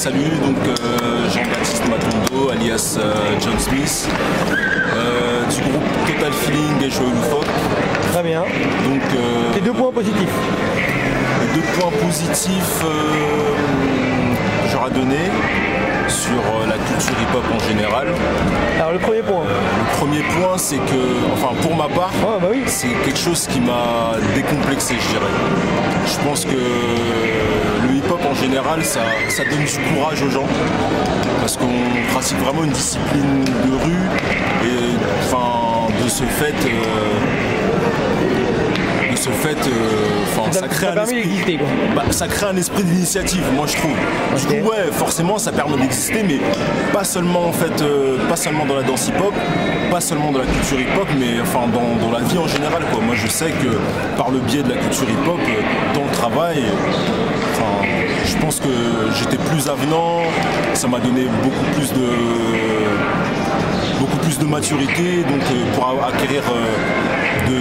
salut, donc Jean-Baptiste Matondo, alias John Smith, du groupe Total Feeling et Joël Loufoque. Très bien. Donc, les 2 points positifs. Les 2 points positifs que j'aurais donné sur la culture hip-hop en général. Alors le premier point. Le premier point, c'est que, enfin pour ma part, bah oui. c'est quelque chose qui m'a décomplexé, je dirais. Je pense que le hip-hop en général, ça donne du courage aux gens, parce qu'on pratique vraiment une discipline de rue, et enfin de ce fait, ça crée ça crée un esprit d'initiative, moi je trouve. Du coup, ouais, forcément, ça permet d'exister, mais pas seulement en fait, pas seulement dans la danse hip-hop, pas seulement dans la culture hip-hop, mais enfin dans la vie en général, quoi. Moi, je sais que par le biais de la culture hip-hop, dans le travail, enfin, je pense que j'étais plus avenant, ça m'a donné beaucoup plus de maturité, donc pour acquérir de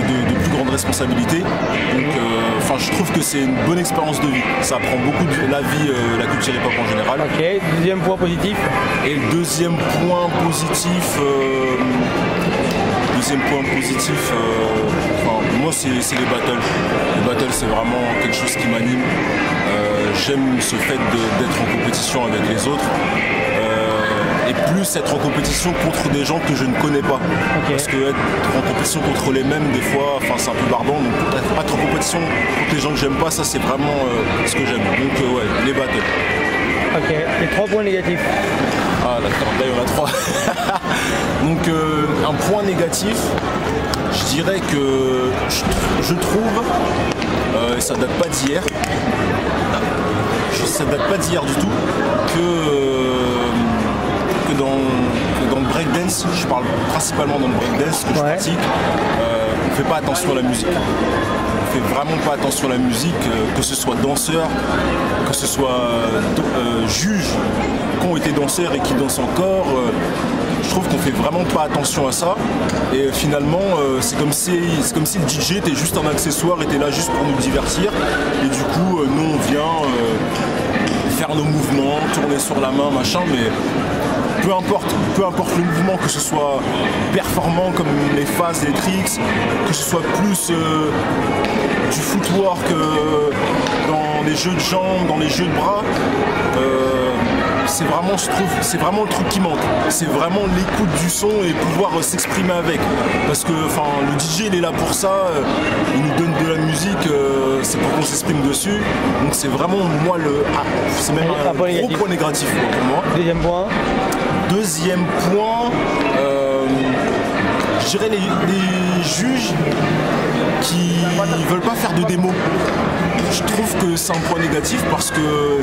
plus grandes responsabilités. Donc, enfin, je trouve que c'est une bonne expérience de vie. Ça apprend beaucoup de la vie, la culture hip-hop en général. Ok, deuxième point positif. Et le deuxième point positif, moi c'est les battles. Les battles, c'est vraiment quelque chose qui m'anime. J'aime ce fait d'être en compétition avec les autres. Et plus être en compétition contre des gens que je ne connais pas. Parce que être en compétition contre les mêmes, des fois, enfin, c'est un peu barbant. Donc être en compétition contre les gens que j'aime pas, ça c'est vraiment ce que j'aime. Donc ouais, les battles. Ok, et 3 points négatifs. Ah là, il y en a 3. Donc un point négatif, je dirais que je trouve, et ça date pas d'hier, du tout, que dans le breakdance, je parle principalement dans le breakdance que je pratique, on fait pas attention à la musique. On fait vraiment pas attention à la musique, que ce soit danseur, que ce soit juge, qui ont été danseurs et qui dansent encore. Je trouve qu'on fait vraiment pas attention à ça, et finalement c'est comme si le DJ était juste un accessoire, était là juste pour nous divertir, et du coup nous on vient faire nos mouvements, tourner sur la main, machin, mais peu importe le mouvement, que ce soit performant comme les phases et les tricks, que ce soit plus du footwork dans les jeux de jambes, dans les jeux de bras, c'est vraiment, je trouve, c'est vraiment le truc qui manque. C'est vraiment l'écoute du son et pouvoir s'exprimer avec. Parce que enfin, le DJ il est là pour ça, il nous donne de la musique, c'est pour qu'on s'exprime dessus. Donc c'est vraiment moi c'est même un gros point négatif pour moi. Deuxième point, je dirais les juges qui ne veulent pas faire de démo. Je trouve que c'est un point négatif parce que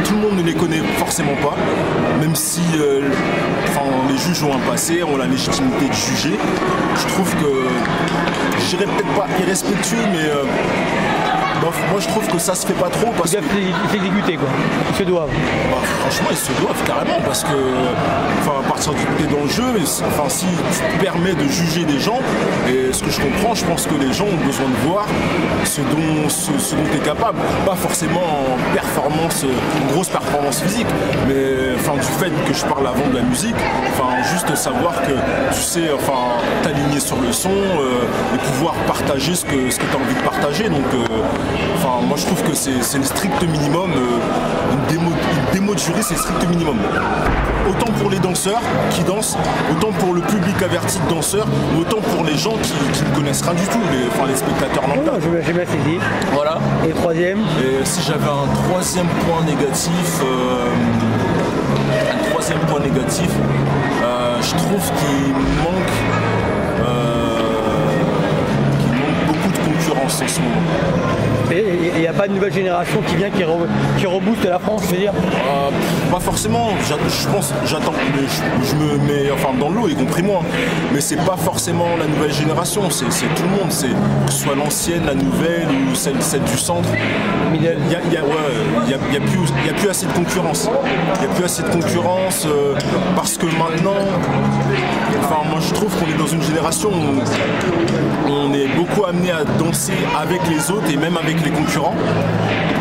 tout le monde ne les connaît forcément pas, même si les juges ont un passé, ont la légitimité de juger. Je trouve que, je dirais peut-être pas irrespectueux, mais moi je trouve que ça se fait pas trop parce qu'ils doivent s'exécuter, quoi. Ils se doivent. Franchement ils se doivent carrément, parce que à partir du coup t'es dans le jeu, si tu te permets de juger des gens, et ce que je comprends, je pense que les gens ont besoin de voir ce dont tu es capable, pas forcément en performance, une grosse performance physique, mais du fait que je parle avant de la musique, juste savoir que tu sais t'aligner sur le son et pouvoir partager ce que tu as envie de partager. Donc moi je trouve que c'est le strict minimum, une démo de jury c'est le strict minimum. Autant pour les danseurs qui dansent, autant pour le public averti de danseurs, autant pour les gens qui ne connaissent rien du tout, les spectateurs lambda. J'ai bien saisi. Voilà. Et le troisième? Et si j'avais un troisième point négatif, je trouve qu'il manque beaucoup de concurrence en ce moment. Et il n'y a pas de nouvelle génération qui vient, qui rebooste la France, je veux dire? Pas forcément, je pense, j'attends, je me mets dans l'eau, y compris moi, mais c'est pas forcément la nouvelle génération, c'est tout le monde, que ce soit l'ancienne, la nouvelle ou celle du centre. Il n'y a plus assez de concurrence. Il n'y a plus assez de concurrence parce que maintenant, moi je trouve qu'on est dans une génération où on est beaucoup amené à danser avec les autres et même avec les concurrents.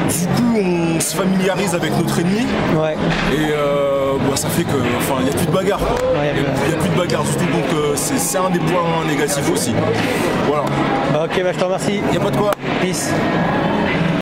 Du coup, on se familiarise avec notre ennemi. Ouais. Et ça fait que, il n'y a plus de bagarre. Il n'y a plus de bagarre du tout, donc c'est un des points négatifs aussi. Voilà. Ok, je te remercie. Il n'y a pas de quoi. Peace.